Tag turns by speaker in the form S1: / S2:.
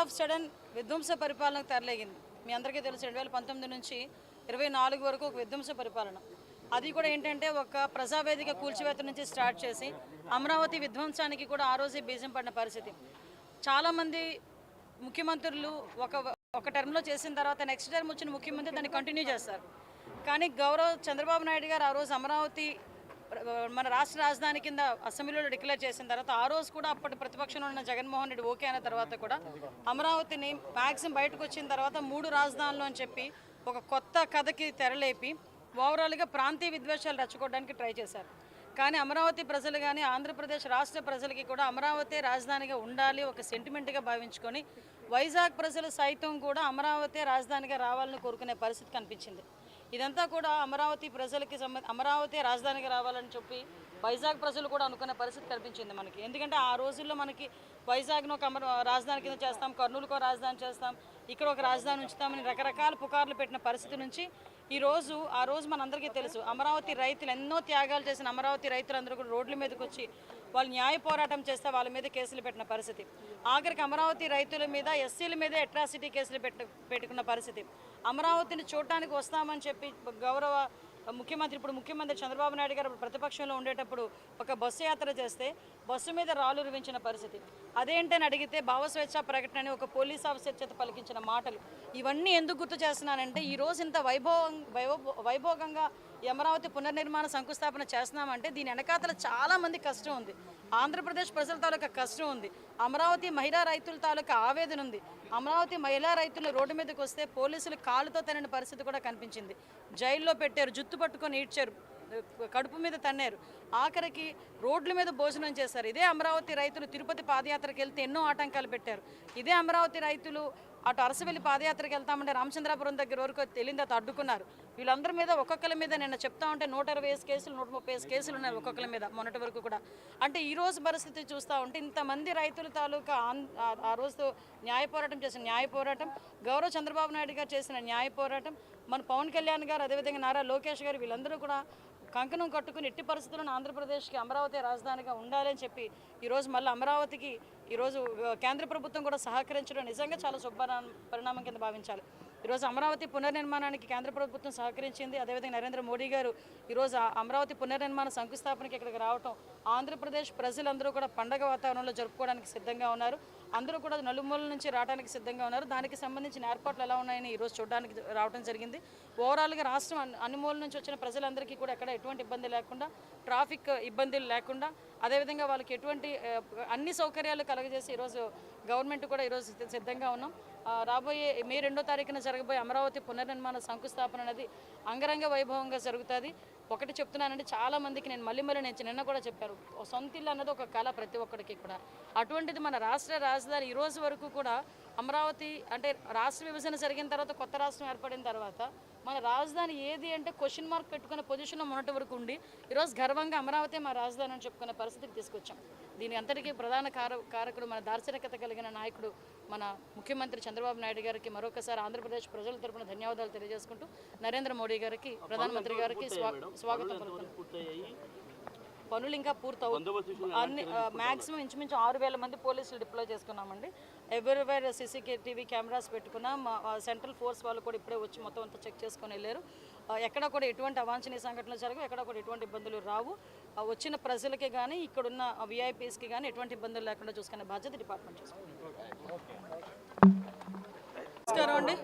S1: Of sudden విధ్వంస పరిపాలనకు తరలేగింది. మీ అందరికీ తెలుసు 2019 నుంచి 24 వరకు ఒక విధ్వంస పరిపాలన. అది కూడా ఏంటంటే ఒక ప్రజావేదిక కూల్చివేత నుంచి స్టార్ట్ చేసి అమరావతి విధ్వంసానికి కూడా ఆ రోజే బీజం పడిన పరిస్థితి. చాలామంది ముఖ్యమంత్రులు ఒక టర్మ్లో చేసిన తర్వాత నెక్స్ట్ టర్మ్ వచ్చిన ముఖ్యమంత్రి దాన్ని కంటిన్యూ చేస్తారు. కానీ గౌరవ చంద్రబాబు నాయుడు గారు ఆ రోజు అమరావతి మన రాష్ట్ర రాజధాని కింద అసెంబ్లీలో డిక్లేర్ చేసిన తర్వాత ఆ రోజు కూడా అప్పటి ప్రతిపక్షంలో ఉన్న జగన్మోహన్ రెడ్డి ఓకే అయిన తర్వాత కూడా అమరావతిని మ్యాక్సిమం బయటకు వచ్చిన తర్వాత 3 రాజధానులు అని చెప్పి ఒక కొత్త కథకి తెరలేపి ఓవరాల్గా ప్రాంతీయ విద్వేషాలు రెచ్చగొట్టడానికి ట్రై చేశారు. కానీ అమరావతి ప్రజలు కానీ ఆంధ్రప్రదేశ్ రాష్ట్ర ప్రజలకి కూడా అమరావతి రాజధానిగా ఉండాలి ఒక సెంటిమెంట్గా భావించుకొని వైజాగ్ ప్రజలు సైతం కూడా అమరావతి రాజధానిగా రావాలని కోరుకునే పరిస్థితి కనిపించింది. ఇదంతా కూడా అమరావతి ప్రజలకి అమరావతి రాజధానిగా రావాలని చెప్పి వైజాగ్ ప్రజలు కూడా అనుకునే పరిస్థితి కనిపించింది మనకి. ఎందుకంటే ఆ రోజుల్లో మనకి వైజాగ్ను ఒక రాజధాని కింద చేస్తాం, కర్నూలుకో రాజధాని చేస్తాం, ఇక్కడ ఒక రాజధాని ఉంచుతామని రకరకాల పుకార్లు పెట్టిన పరిస్థితి నుంచి ఆ రోజు మనందరికీ తెలుసు అమరావతి రైతులు ఎన్నో త్యాగాలు చేసిన అమరావతి రైతులందరూ కూడా రోడ్ల మీదకి వచ్చి వాళ్ళు న్యాయ పోరాటం చేస్తే వాళ్ళ మీద కేసులు పెట్టిన పరిస్థితి. ఆఖరికి అమరావతి రైతుల మీద ఎస్సీల మీద అట్రాసిటీ కేసులు పెట్టుకున్న పరిస్థితి. అమరావతిని చూడటానికి వస్తామని చెప్పి గౌరవ ముఖ్యమంత్రి చంద్రబాబు నాయుడు గారు ప్రతిపక్షంలో ఉండేటప్పుడు ఒక బస్సు యాత్ర చేస్తే బస్సు మీద రాళ్ళు రువించిన పరిస్థితి. అదేంటని అడిగితే భావస్వేచ్ఛ ప్రకటన అని ఒక పోలీస్ ఆఫీసర్ చేత పలికించిన మాటలు. ఇవన్నీ ఎందుకు గుర్తు చేస్తున్నానంటే ఈరోజు ఇంత వైభోగంగా అమరావతి పునర్నిర్మాణ శంకుస్థాపన చేస్తున్నామంటే దీని వెనకాతల చాలామంది కష్టం ఉంది. ఆంధ్రప్రదేశ్ ప్రజల తాలూకా కష్టం ఉంది. అమరావతి మహిళా రైతుల తాలూకా ఆవేదన ఉంది. అమరావతి మహిళా రైతులు రోడ్డు మీదకి వస్తే పోలీసులు కాళ్ళతో తనిన పరిస్థితి కూడా కనిపించింది. జైల్లో పెట్టారు, జుత్తు పట్టుకొని ఈడ్చారు, కడుపు మీద తన్నారు, ఆఖరికి రోడ్ల మీద భోజనం చేశారు. ఇదే అమరావతి రైతులు తిరుపతి పాదయాత్రకు వెళ్తే ఎన్నో ఆటంకాలు పెట్టారు. ఇదే అమరావతి రైతులు అటు అరసవెల్లి పాదయాత్రకు వెళ్తామంటే రామచంద్రాపురం దగ్గర వరకు తెలియదు అటు అడ్డుకున్నారు. వీళ్ళందరి మీద ఒక్కొక్కరి మీద నిన్న చెప్తా ఉంటే 125 కేసులు 130 కేసులు ఉన్నాయి ఒక్కొక్కరి మీద మొన్నటి వరకు కూడా. అంటే ఈ రోజు పరిస్థితి చూస్తూ ఉంటే ఇంతమంది రైతుల తాలూకా ఆ రోజు న్యాయ పోరాటం చేసిన న్యాయ పోరాటం, గౌరవ చంద్రబాబు నాయుడు గారు చేసిన న్యాయ పోరాటం, మన పవన్ కళ్యాణ్ గారు అదేవిధంగా నారా లోకేష్ గారు వీళ్ళందరూ కూడా కంకణం కట్టుకుని ఎట్టి పరిస్థితులను ఆంధ్రప్రదేశ్కి అమరావతి రాజధానిగా ఉండాలని చెప్పి ఈరోజు మళ్ళీ అమరావతికి ఈరోజు కేంద్ర ప్రభుత్వం కూడా సహకరించడం నిజంగా చాలా పరిణామం కింద భావించాలి. ఈరోజు అమరావతి పునర్నిర్మాణానికి కేంద్ర ప్రభుత్వం సహకరించింది. అదేవిధంగా నరేంద్ర మోడీ గారు ఈరోజు అమరావతి పునర్నిర్మాణ శంకుస్థాపనకి ఇక్కడికి రావటం ఆంధ్రప్రదేశ్ ప్రజలందరూ కూడా పండగ వాతావరణంలో జరుపుకోవడానికి సిద్ధంగా ఉన్నారు. అందరూ కూడా నలుమూలల నుంచి రావడానికి సిద్ధంగా ఉన్నారు. దానికి సంబంధించిన ఏర్పాట్లు ఎలా ఉన్నాయని ఈరోజు చూడడానికి రావడం జరిగింది. ఓవరాల్గా రాష్ట్రం అన్ని మూలల నుంచి వచ్చిన ప్రజలందరికీ కూడా ఎక్కడ ఎటువంటి ఇబ్బంది లేకుండా, ట్రాఫిక్ ఇబ్బందులు లేకుండా, అదేవిధంగా వాళ్ళకి ఎటువంటి అన్ని సౌకర్యాలు కలగజేసి ఈరోజు గవర్నమెంట్ కూడా ఈరోజు సిద్ధంగా ఉన్నాం. రాబోయే మే 2వ తారీఖున జరగబోయే అమరావతి పునర్నిర్మాణ శంకుస్థాపన అనేది అంగరంగ వైభవంగా జరుగుతుంది. ఒకటి చెప్తున్నానంటే చాలామందికి నేను మళ్ళీ నిన్న కూడా చెప్పారు, సొంత ఇల్లు అన్నది ఒక కళ ప్రతి ఒక్కరికి కూడా. అటువంటిది మన రాష్ట్ర రాజధాని ఈ రోజు వరకు కూడా అమరావతి అంటే రాష్ట్ర విభజన జరిగిన తర్వాత కొత్త రాష్ట్రం ఏర్పడిన తర్వాత మన రాజధాని ఏది అంటే క్వశ్చన్ మార్క్ పెట్టుకునే పొజిషన్లో మొన్నటి వరకు ఉండి ఈరోజు గర్వంగా అమరావతి మా రాజధాని అని చెప్పుకునే పరిస్థితికి తీసుకొచ్చాం. దీని అంతటికీ ప్రధాన కారకుడు మన దార్శనికత కలిగిన నాయకుడు మన ముఖ్యమంత్రి చంద్రబాబు నాయుడు గారికి మరొకసారి ఆంధ్రప్రదేశ్ ప్రజల తరపున ధన్యవాదాలు తెలియజేసుకుంటూ నరేంద్ర మోడీ గారికి ప్రధానమంత్రి గారికి స్వాగతం పలుకుతున్నాం. పనులు ఇంకా పూర్తవుతాయి. అన్ని మ్యాక్సిమం ఇంచుమించు 6,000 మంది పోలీసులు డిప్లాయ్ చేసుకున్నామండి. ఎవ్రీవేర్ CCTV కెమెరాస్ పెట్టుకున్నాం. సెంట్రల్ ఫోర్స్ వాళ్ళు కూడా ఇప్పుడే వచ్చి మొత్తం అంతా చెక్ చేసుకొని వెళ్ళారు. ఎక్కడ కూడా ఎటువంటి అవాంఛనీయ సంఘటనలు జరగవు, ఎక్కడ కూడా ఎటువంటి ఇబ్బందులు రావు. వచ్చిన ప్రజలకి కానీ ఇక్కడున్న VIPస్కి కానీ ఎటువంటి ఇబ్బందులు లేకుండా చూసుకునే బాధ్యత డిపార్ట్మెంట్ చేసుకుంటుంది. నమస్కారం అండి.